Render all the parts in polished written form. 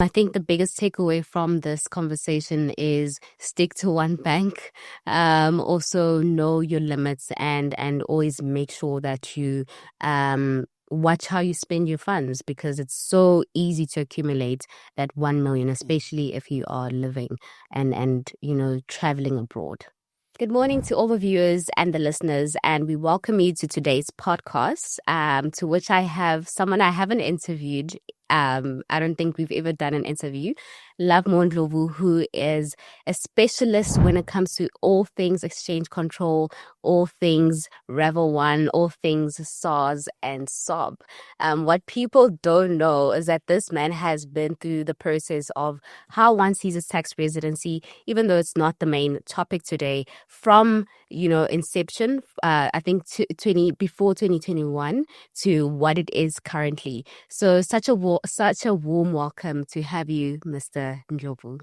I think the biggest takeaway from this conversation is stick to one bank. Also know your limits and always make sure that you watch how you spend your funds, because it's so easy to accumulate that 1 million, especially if you are living and traveling abroad. Good morning to all the viewers and the listeners, and we welcome you to today's podcast, to which I have someone I haven't interviewed. I don't think we've ever done an interview. Love Ndlovu, who is a specialist when it comes to all things exchange control, all things Revel One, all things SARS and SOB. What people don't know is that this man has been through the process of how one sees his tax residency, even though it's not the main topic today, from inception, I think before 2021 to what it is currently. So such a warm welcome to have you, Mr. Ndlovu.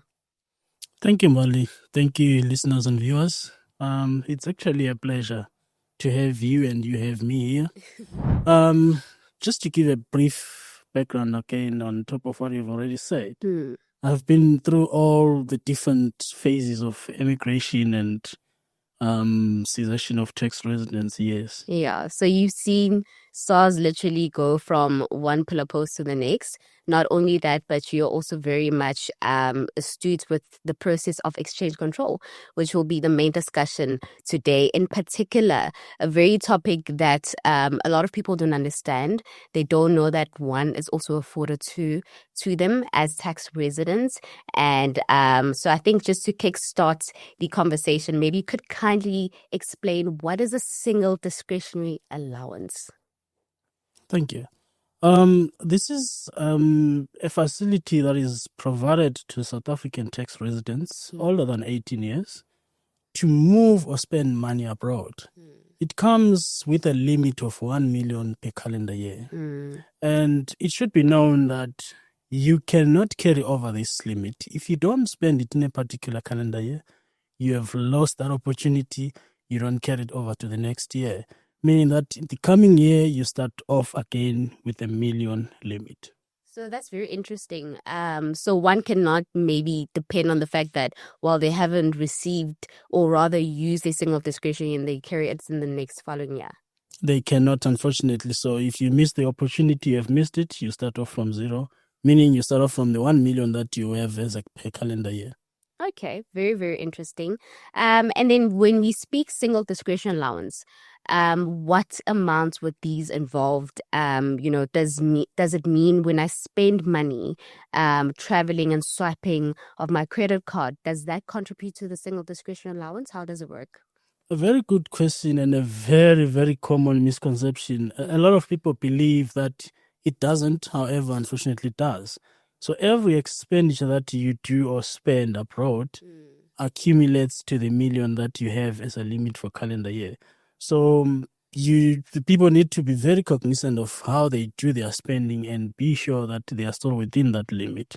Thank you, Molly. Thank you, listeners and viewers. It's actually a pleasure to have you and you have me here. Just to give a brief background again on top of what you've already said. I've been through all the different phases of immigration and cessation of tax residence, yes. Yeah, so you've seen SARS literally go from one pillar post to the next. Not only that, but you're also very much astute with the process of exchange control, which will be the main discussion today. In particular, a very topic that a lot of people don't understand. They don't know that one is also afforded to them as tax residents. And so I think just to kickstart the conversation, maybe you could kindly explain what is a single discretionary allowance? Thank you. This is a facility that is provided to South African tax residents older than 18 years to move or spend money abroad. It comes with a limit of 1 million per calendar year. And it should be known that you cannot carry over this limit. If you don't spend it in a particular calendar year, you have lost that opportunity. You don't carry it over to the next year. Meaning that in the coming year, you start off again with a 1 million limit. So that's very interesting. So one cannot maybe depend on the fact that, well, they haven't received or rather used a single discretionary and they carry it in the next following year. They cannot, unfortunately. So if you miss the opportunity, you have missed it, you start off from zero, meaning you start off from the 1 million that you have as a per calendar year. Okay, very, very interesting. And then when we speak single discretionary allowance, what amounts would these involved? Does it mean when I spend money traveling and swiping of my credit card, does that contribute to the single discretionary allowance? How does it work? A very good question and a very, very common misconception. A lot of people believe that it doesn't, however, unfortunately it does. So every expenditure that you do or spend abroad accumulates to the 1 million that you have as a limit for calendar year. So the people need to be very cognizant of how they do their spending and be sure that they are still within that limit.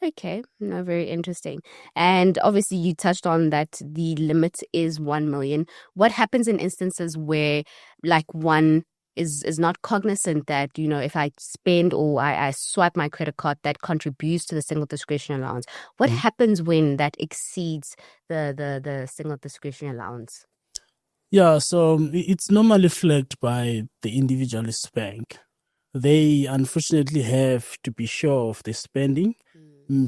Okay, no, very interesting. And obviously you touched on that the limit is 1 million. What happens in instances where like one is not cognizant that, if I spend or I swipe my credit card, that contributes to the single discretionary allowance? What happens when that exceeds the single discretionary allowance? Yeah, so it's normally flagged by the individualist bank. They unfortunately have to be sure of the spending,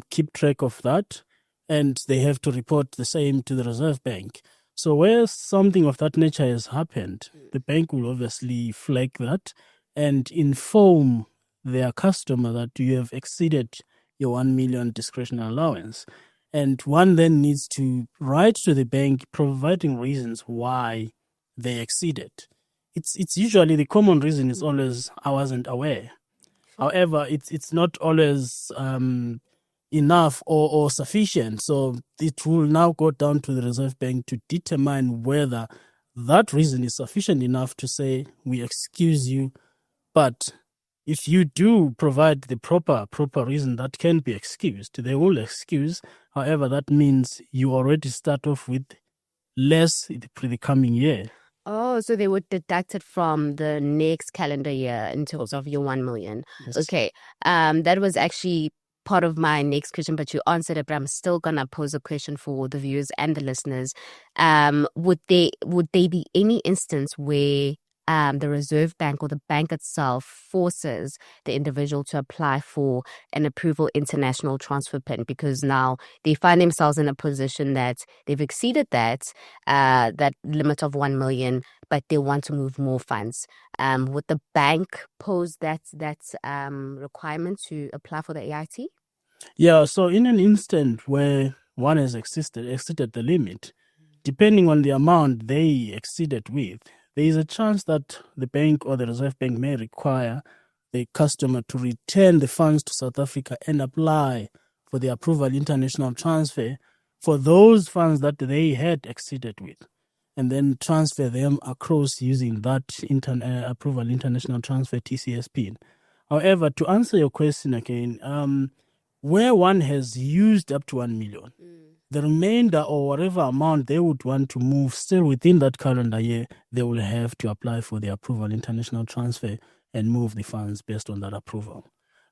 keep track of that, and they have to report the same to the Reserve Bank. So where something of that nature has happened, the bank will obviously flag that and inform their customer that you have exceeded your 1 million discretionary allowance. And one then needs to write to the bank providing reasons why they exceeded. It's usually the common reason is always, I wasn't aware. However, it's not always enough or sufficient. So it will now go down to the Reserve Bank to determine whether that reason is sufficient enough to say, we excuse you. But if you do provide the proper reason that can be excused, they will excuse. However, that means you already start off with less for the coming year. Oh, so they would deduct it from the next calendar year in terms of your 1 million. Yes. Okay. That was actually part of my next question, but you answered it. But I'm still gonna pose a question for the viewers and the listeners. Would there be any instance where the Reserve Bank or the bank itself forces the individual to apply for an approval international transfer PIN because now they find themselves in a position that they've exceeded that limit of 1 million, but they want to move more funds? Would the bank pose that requirement to apply for the AIT? Yeah, so in an instant where one has exceeded the limit, depending on the amount they exceeded with, there is a chance that the bank or the Reserve Bank may require the customer to return the funds to South Africa and apply for the approval international transfer for those funds that they had exceeded with, and then transfer them across using that approval international transfer TCS PIN. However, to answer your question again, where one has used up to 1 million, the remainder or whatever amount they would want to move still within that calendar year, they will have to apply for the approval international transfer and move the funds based on that approval.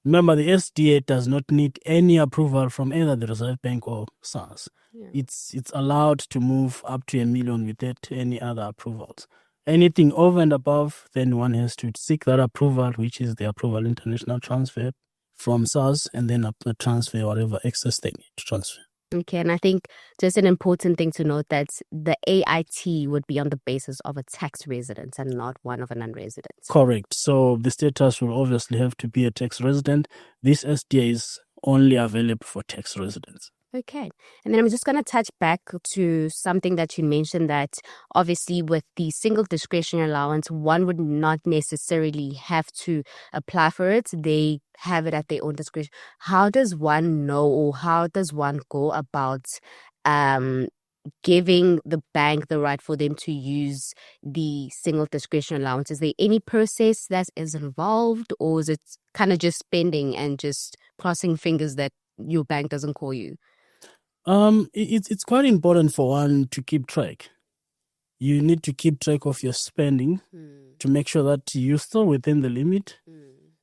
Remember, the SDA does not need any approval from either the Reserve Bank or SARS. Yeah. It's allowed to move up to 1 million without any other approvals. Anything over and above, then one has to seek that approval, which is the approval international transfer from SARS, and then transfer whatever excess they need to transfer. Okay, and I think just an important thing to note that the AIT would be on the basis of a tax resident and not one of a non-resident. Correct. So the status will obviously have to be a tax resident. This SDA is only available for tax residents. Okay. And then I'm just going to touch back to something that you mentioned, that obviously with the single discretionary allowance, one would not necessarily have to apply for it. They have it at their own discretion. How does one know, or how does one go about giving the bank the right for them to use the single discretionary allowance? Is there any process that is involved, or is it kind of just spending and just crossing fingers that your bank doesn't call you? It's quite important for one to keep track. You need to keep track of your spending to make sure that you're still within the limit.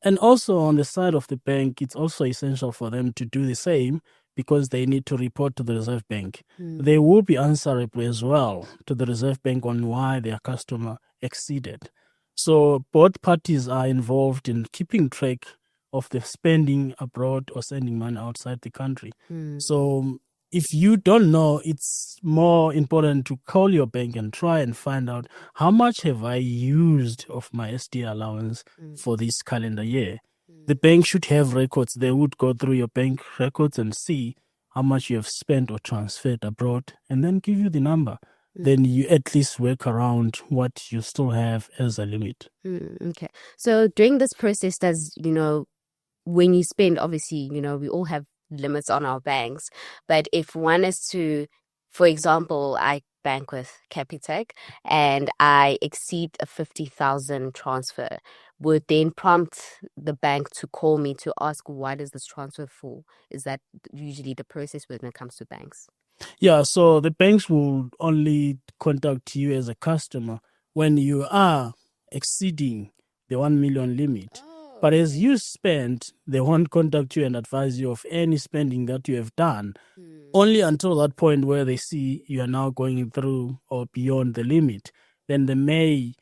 And also on the side of the bank, it's also essential for them to do the same because they need to report to the Reserve Bank. They will be answerable as well to the Reserve Bank on why their customer exceeded. So both parties are involved in keeping track of the spending abroad or sending money outside the country. So if you don't know, it's more important to call your bank and try and find out how much have I used of my SDA allowance for this calendar year. The bank should have records. They would go through your bank records and see how much you have spent or transferred abroad and then give you the number. Then you at least work around what you still have as a limit. Okay. So during this process, when you spend, obviously, we all have limits on our banks, but if one is to, for example, I bank with Capitec and I exceed a 50,000 transfer, would then prompt the bank to call me to ask, what is this transfer for? Is that usually the process when it comes to banks? Yeah, so the banks will only contact you as a customer when you are exceeding the 1 million limit. But as you spend, they won't contact you and advise you of any spending that you have done, only until that point where they see you are now going through or beyond the limit. Then they may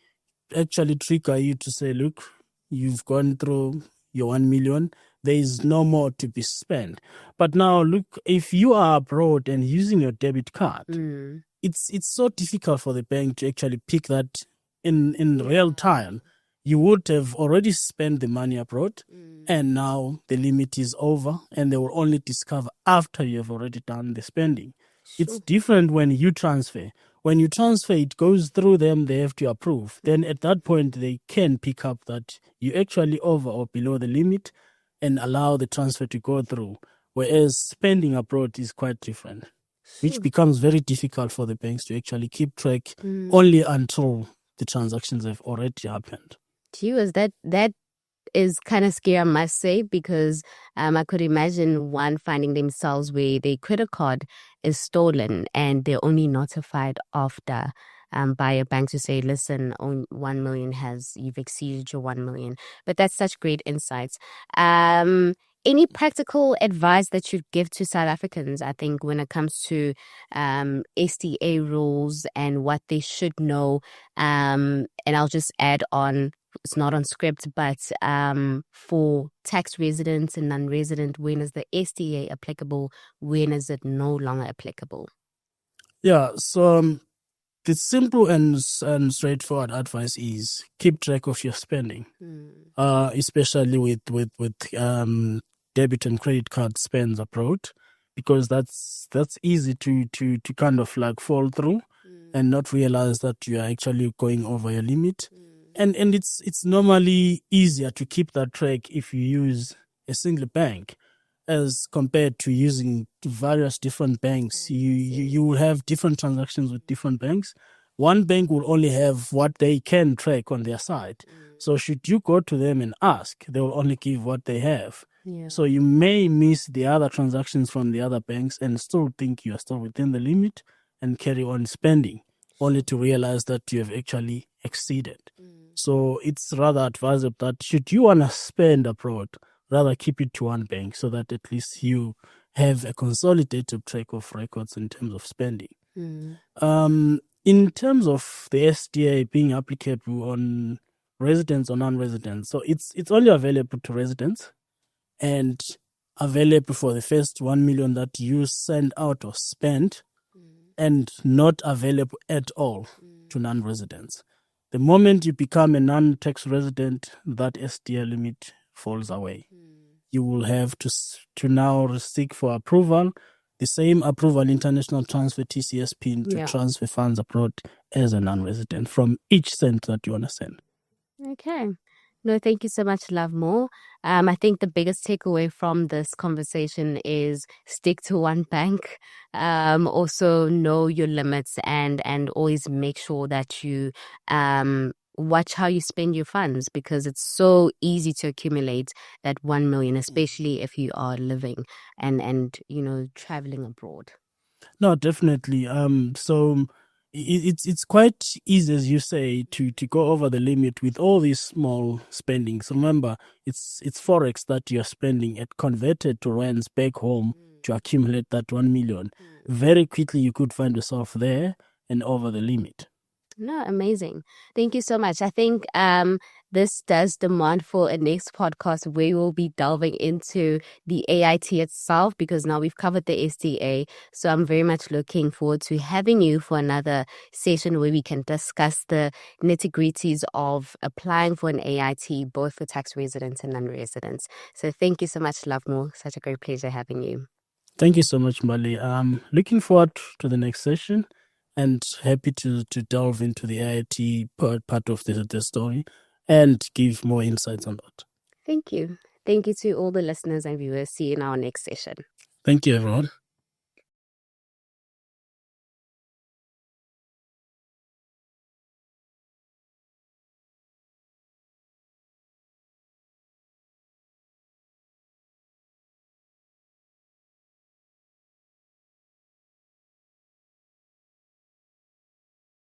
actually trigger you to say, look, you've gone through your 1 million. There is no more to be spent. But now, look, if you are abroad and using your debit card, it's so difficult for the bank to actually pick that in real time. You would have already spent the money abroad, and now the limit is over, and they will only discover after you have already done the spending. Sure. It's different when you transfer. When you transfer, it goes through them, they have to approve. Then at that point, they can pick up that you actually over or below the limit and allow the transfer to go through. Whereas spending abroad is quite different, which becomes very difficult for the banks to actually keep track only until the transactions have already happened. To you, that is kind of scary, I must say, because I could imagine one finding themselves where their credit card is stolen and they're only notified after by a bank to say, listen, 1 million you've exceeded your 1 million. But that's such great insights. any practical advice that you'd give to South Africans, I think, when it comes to SDA rules and what they should know? And I'll just add on, it's not on script, but for tax residents and non-resident, when is the SDA applicable? When is it no longer applicable? Yeah, so the simple and straightforward advice is keep track of your spending, especially with debit and credit card spends abroad, because that's easy to kind of like fall through and not realize that you are actually going over your limit. And it's normally easier to keep that track if you use a single bank as compared to using various different banks. You will have different transactions with different banks. One bank will only have what they can track on their side. So should you go to them and ask, they will only give what they have. Yeah. So you may miss the other transactions from the other banks and still think you are still within the limit and carry on spending, only to realize that you have actually exceeded. So it's rather advisable that should you want to spend abroad, rather keep it to one bank so that at least you have a consolidated track of records in terms of spending. In terms of the SDA being applicable on residents or non-residents, so it's only available to residents and available for the first 1 million that you send out or spend, and not available at all to non-residents. The moment you become a non-tax resident, that SDA limit falls away. You will have to now seek for approval, the same approval international transfer TCS PIN to transfer funds abroad as a non-resident from each cent that you want to send. Okay. No, thank you so much, Love More. I think the biggest takeaway from this conversation is stick to one bank. Also know your limits and always make sure that you watch how you spend your funds, because it's so easy to accumulate that 1 million, especially if you are living and traveling abroad. No, definitely. So it's quite easy, as you say, to go over the limit with all these small spendings. Remember, it's forex that you're spending at converted to rands back home to accumulate that 1 million. Very quickly, you could find yourself there and over the limit. No, amazing. Thank you so much. I think this does demand for a next podcast where we will be delving into the AIT itself, because now we've covered the SDA. So I'm very much looking forward to having you for another session where we can discuss the nitty-gritties of applying for an AIT, both for tax residents and non-residents. So thank you so much, Lovemore. Such a great pleasure having you. Thank you so much, Mali. Looking forward to the next session, and happy to delve into the AIT part of the story and give more insights on that. Thank you. Thank you to all the listeners and viewers. See you in our next session. Thank you, everyone.